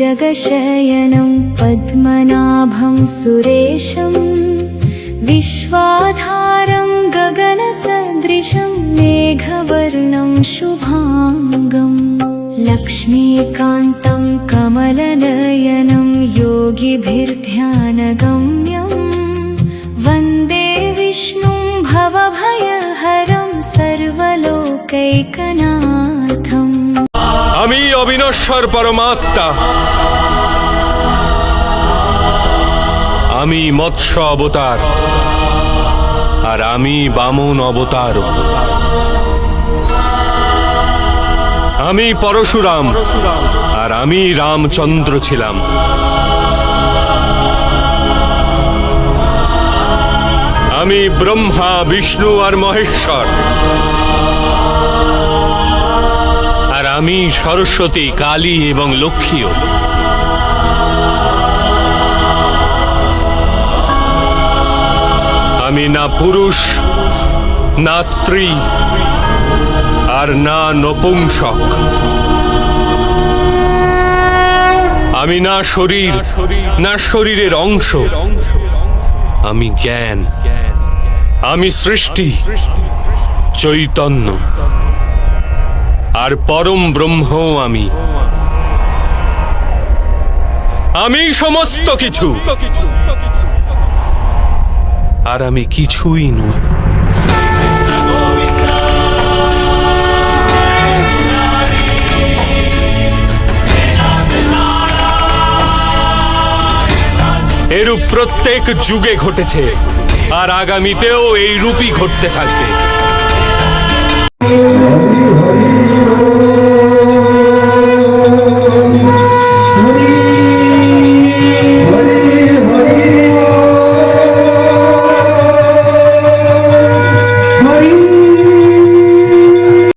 भुजगशयनं पद्मनाभं सुरेशं विश्वाधारं गगनसदृशं मेघवर्णं शुभांगं लक्ष्मीकान्तं कमलनयनं योगिभिर्ध्यानगम्यं वन्दे विष्णुं भवभयहरं सर्वलोकैकनाथम्। আমি অবিনশ্বর পরমাত্মা, আমি মৎস্য অবতার, আর আমি বামন অবতার। আমি পরশুরাম, আর আমি রামচন্দ্র ছিলাম। আমি ব্রহ্মা, বিষ্ণু আর মহেশ্বর, আর আমি সরস্বতী, কালী এবং লক্ষ্মীও। আমি না পুরুষ, না স্ত্রী, আর না নপুংসক। আমি না শরীর, না শরীরের অংশ। আমি জ্ঞান, আমি সৃষ্টি, চৈতন্য, আর পরম ব্রহ্ম। আমি সমস্ত কিছু, আর আমি কিছুই নই। এরূপ প্রত্যেক যুগে ঘটেছে, আর আগামীতেও এই রূপই ঘটতে থাকবে।